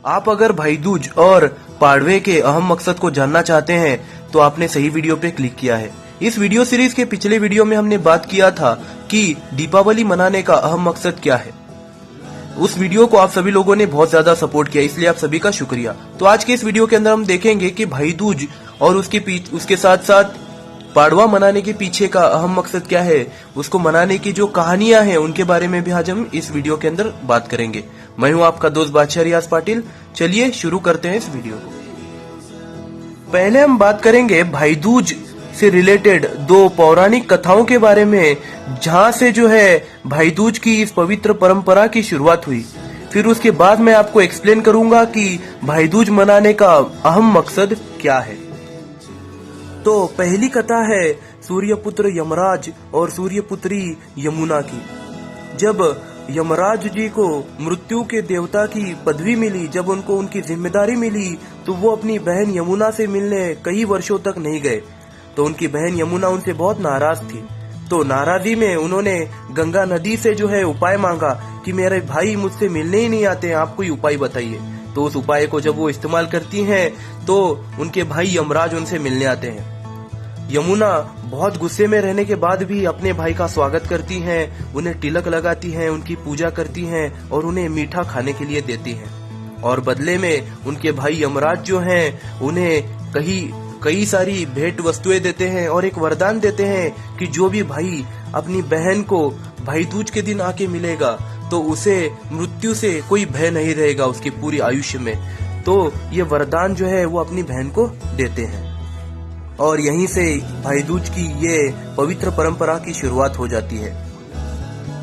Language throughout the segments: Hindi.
आप अगर भाई दूज और पाड़वे के अहम मकसद को जानना चाहते हैं तो आपने सही वीडियो पे क्लिक किया है। इस वीडियो सीरीज के पिछले वीडियो में हमने बात किया था कि दीपावली मनाने का अहम मकसद क्या है। उस वीडियो को आप सभी लोगों ने बहुत ज्यादा सपोर्ट किया, इसलिए आप सभी का शुक्रिया। तो आज के इस वीडियो के अंदर हम देखेंगे कि भाई दूज और उसके साथ साथ पाड़वा मनाने के पीछे का अहम मकसद क्या है, उसको मनाने की जो कहानियां हैं उनके बारे में भी आज हम इस वीडियो के अंदर बात करेंगे। मैं हूं आपका दोस्त बादशाह रियाज पाटिल। चलिए शुरू करते हैं इस वीडियो को। पहले हम बात करेंगे भाई दूज से रिलेटेड दो पौराणिक कथाओं के बारे में, जहां से जो है भाई दूज की इस पवित्र परंपरा की शुरुआत हुई। फिर उसके बाद मैं आपको एक्सप्लेन करूंगा कि भाई दूज मनाने का अहम मकसद क्या है। तो पहली कथा है सूर्यपुत्र यमराज और सूर्यपुत्री यमुना की। जब यमराज जी को मृत्यु के देवता की पदवी मिली, जब उनको उनकी जिम्मेदारी मिली, तो वो अपनी बहन यमुना से मिलने कई वर्षों तक नहीं गए। तो उनकी बहन यमुना उनसे बहुत नाराज थी। तो नाराजी में उन्होंने गंगा नदी से जो है उपाय मांगा कि मेरे भाई मुझसे मिलने ही नहीं आते, आप कोई उपाय बताइए। तो उस उपाय को जब वो इस्तेमाल करती हैं तो उनके भाई यमराज उनसे मिलने आते हैं। यमुना बहुत गुस्से में रहने के बाद भी अपने भाई का स्वागत करती हैं, उन्हें तिलक लगाती हैं, उनकी पूजा करती हैं और उन्हें मीठा खाने के लिए देती हैं। और बदले में उनके भाई यमराज जो हैं उन्हें कई सारी भेंट वस्तुएं देते हैं और एक वरदान देते हैं कि जो भी भाई अपनी बहन को भाई दूज के दिन आके मिलेगा तो उसे मृत्यु से कोई भय नहीं रहेगा उसकी पूरी आयुष्य में। तो ये वरदान जो है वो अपनी बहन को देते हैं और यहीं से भाई दूज की ये पवित्र परंपरा की शुरुआत हो जाती है।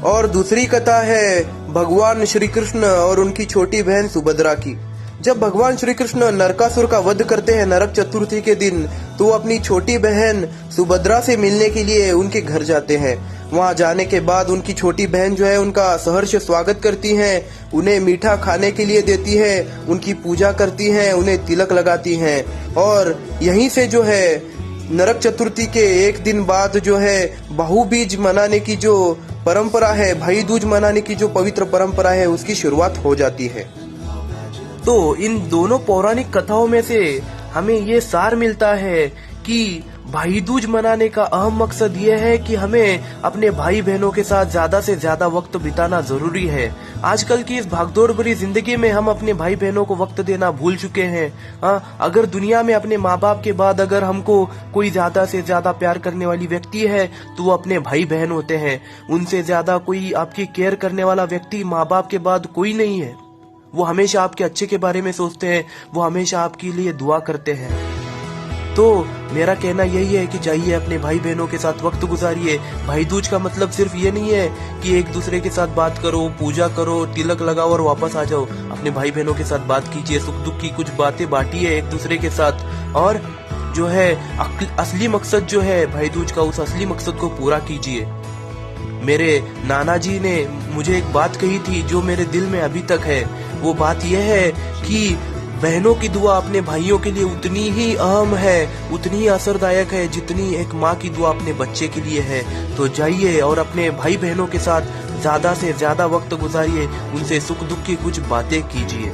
और दूसरी कथा है भगवान श्री कृष्ण और उनकी छोटी बहन सुभद्रा की। जब भगवान श्री कृष्ण नरकासुर का वध करते हैं नरक चतुर्थी के दिन, तो वो अपनी छोटी बहन सुभद्रा से मिलने के लिए उनके घर जाते हैं। वहां जाने के बाद उनकी छोटी बहन जो है उनका सहर्ष स्वागत करती हैं, उन्हें मीठा खाने के लिए देती है, उनकी पूजा करती हैं, उन्हें तिलक लगाती हैं। और यहीं से जो है नरक चतुर्थी के एक दिन बाद जो है बहुबीज मनाने की जो परंपरा है, भाई दूज मनाने की जो पवित्र परंपरा है, उसकी शुरुआत हो जाती है। तो इन दोनों पौराणिक कथाओं में से हमें ये सार मिलता है कि भाई दूज मनाने का अहम मकसद ये है कि हमें अपने भाई बहनों के साथ ज्यादा से ज्यादा वक्त बिताना जरूरी है। आजकल की इस भागदौड़ भरी जिंदगी में हम अपने भाई बहनों को वक्त देना भूल चुके हैं। अगर दुनिया में अपने माँ बाप के बाद अगर हमको कोई ज्यादा से ज्यादा प्यार करने वाली व्यक्ति है तो वो अपने भाई बहन होते हैं। उनसे ज्यादा कोई आपकी केयर करने वाला व्यक्ति माँ बाप के बाद कोई नहीं है। वो हमेशा आपके अच्छे के बारे में सोचते हैं, वो हमेशा आपके लिए दुआ करते हैं। तो मेरा कहना यही है कि जाइए अपने भाई बहनों के साथ वक्त गुजारिए। भाई दूज का मतलब सिर्फ ये नहीं है कि एक दूसरे के साथ बात करो, पूजा करो, तिलक लगाओ और वापस आ जाओ। अपने भाई बहनों के साथ बात कीजिए, सुख दुख की कुछ बातें बांटिए एक दूसरे के साथ। और जो है असली मकसद जो है भाई दूज का, उस असली मकसद को पूरा कीजिए। मेरे नाना जी ने मुझे एक बात कही थी जो मेरे दिल में अभी तक है। वो बात यह है कि बहनों की दुआ अपने भाइयों के लिए उतनी ही अहम है, उतनी ही असरदायक है जितनी एक माँ की दुआ अपने बच्चे के लिए है। तो जाइए और अपने भाई बहनों के साथ ज्यादा से ज्यादा वक्त गुजारिए, उनसे सुख दुख की कुछ बातें कीजिए।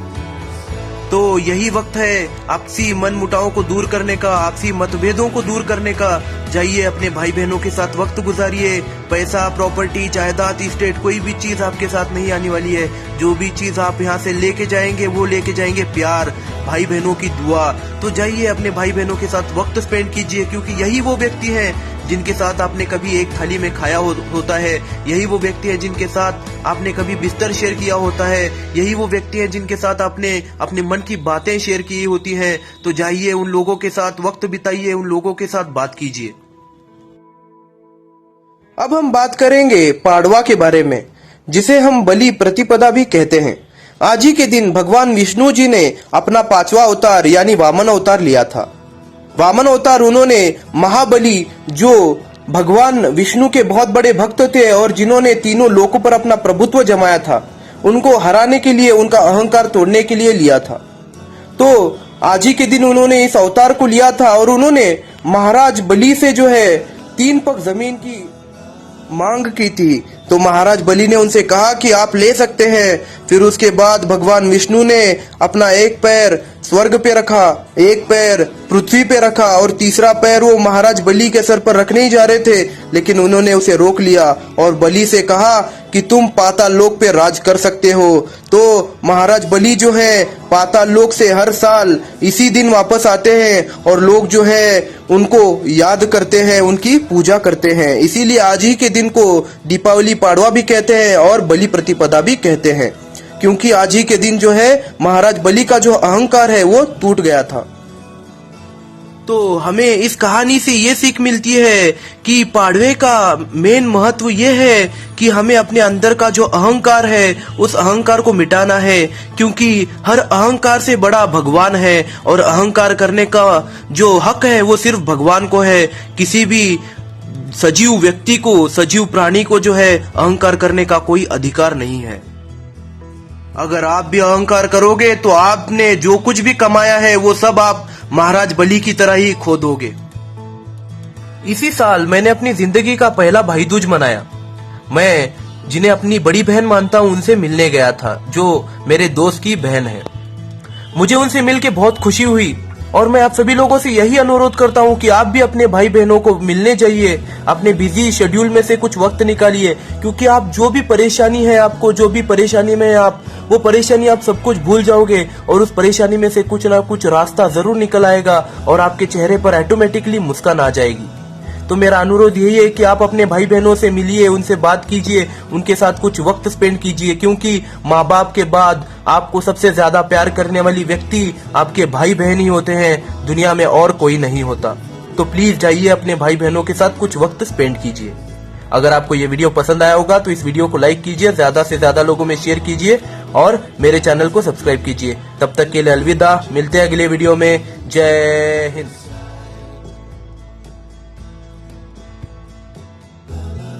तो यही वक्त है आपसी मन मुटावों को दूर करने का, आपसी मतभेदों को दूर करने का। जाइए अपने भाई बहनों के साथ वक्त गुजारिए। पैसा, प्रॉपर्टी, जायदाद, स्टेट, कोई भी चीज आपके साथ नहीं आने वाली है। जो भी चीज आप यहाँ से लेके जाएंगे वो लेके जाएंगे प्यार, भाई बहनों की दुआ। तो जाइए अपने भाई बहनों के साथ वक्त स्पेंड कीजिए, क्योंकि यही वो व्यक्ति हैं जिनके साथ आपने कभी एक थाली में खाया होता है। यही वो व्यक्ति है जिनके साथ आपने कभी बिस्तर शेयर किया होता है। यही वो व्यक्ति है जिनके साथ आपने अपने मन की बातें शेयर की होती हैं। तो जाइए उन लोगों के साथ वक्त बिताइए, उन लोगों के साथ बात कीजिए। अब हम बात करेंगे पाड़वा के बारे में, जिसे हम बलि प्रतिपदा भी कहते हैं। आज ही के दिन भगवान विष्णु जी ने अपना 5वां अवतार यानी वामन अवतार लिया था। वामन अवतार उन्होंने महाबली, जो भगवान विष्णु के बहुत बड़े भक्त थे और जिन्होंने तीनों लोकों पर अपना प्रभुत्व जमाया था, उनको हराने के लिए, उनका अहंकार तोड़ने के लिए लिया था। तो आज ही के दिन उन्होंने इस अवतार को लिया था और उन्होंने महाराज बलि से जो है 3 पग जमीन की मांग की थी, तो महाराज बलि ने उनसे कहा कि आप ले सकते हैं। फिर उसके बाद भगवान विष्णु ने अपना एक पैर स्वर्ग पे रखा, एक पैर पृथ्वी पे रखा और तीसरा पैर वो महाराज बलि के सर पर रखने ही जा रहे थे, लेकिन उन्होंने उसे रोक लिया और बलि से कहा कि तुम पाताल लोक पे राज कर सकते हो। तो महाराज बलि जो है पाताल लोक से हर साल इसी दिन वापस आते हैं और लोग जो है उनको याद करते हैं, उनकी पूजा करते हैं। इसीलिए आज ही के दिन को दीपावली पाड़वा भी कहते हैं और बलि प्रतिपदा भी कहते हैं, क्योंकि आज ही के दिन जो है महाराज बलि का जो अहंकार है वो टूट गया था। तो हमें इस कहानी से ये सीख मिलती है कि पाड़वे का मेन महत्व ये है कि हमें अपने अंदर का जो अहंकार है उस अहंकार को मिटाना है, क्योंकि हर अहंकार से बड़ा भगवान है और अहंकार करने का जो हक है वो सिर्फ भगवान को है। किसी भी सजीव व्यक्ति को, सजीव प्राणी को जो है अहंकार करने का कोई अधिकार नहीं है। अगर आप भी अहंकार करोगे तो आपने जो कुछ भी कमाया है वो सब आप महाराज बलि की तरह ही खो दोगे। इसी साल मैंने अपनी जिंदगी का पहला भाई दूज मनाया। मैं जिन्हें अपनी बड़ी बहन मानता हूँ उनसे मिलने गया था, जो मेरे दोस्त की बहन है। मुझे उनसे मिलके बहुत खुशी हुई और मैं आप सभी लोगों से यही अनुरोध करता हूँ कि आप भी अपने भाई बहनों को मिलने जाइए, अपने बिजी शेड्यूल में से कुछ वक्त निकालिए, क्योंकि आप जो भी परेशानी है, आपको जो भी परेशानी में है आप, वो परेशानी आप सब कुछ भूल जाओगे और उस परेशानी में से कुछ ना कुछ रास्ता जरूर निकल आएगा और आपके चेहरे पर ऑटोमेटिकली मुस्कान आ जाएगी। तो मेरा अनुरोध यही है कि आप अपने भाई बहनों से मिलिए, उनसे बात कीजिए, उनके साथ कुछ वक्त स्पेंड कीजिए, क्योंकि माँ बाप के बाद आपको सबसे ज्यादा प्यार करने वाली व्यक्ति आपके भाई बहन ही होते हैं, दुनिया में और कोई नहीं होता। तो प्लीज जाइए अपने भाई बहनों के साथ कुछ वक्त स्पेंड कीजिए। अगर आपको ये वीडियो पसंद आया होगा तो इस वीडियो को लाइक कीजिए, ज्यादा से ज्यादा लोगों में शेयर कीजिए और मेरे चैनल को सब्सक्राइब कीजिए। तब तक के लिए अलविदा, मिलते हैं अगले वीडियो में। जय हिंद।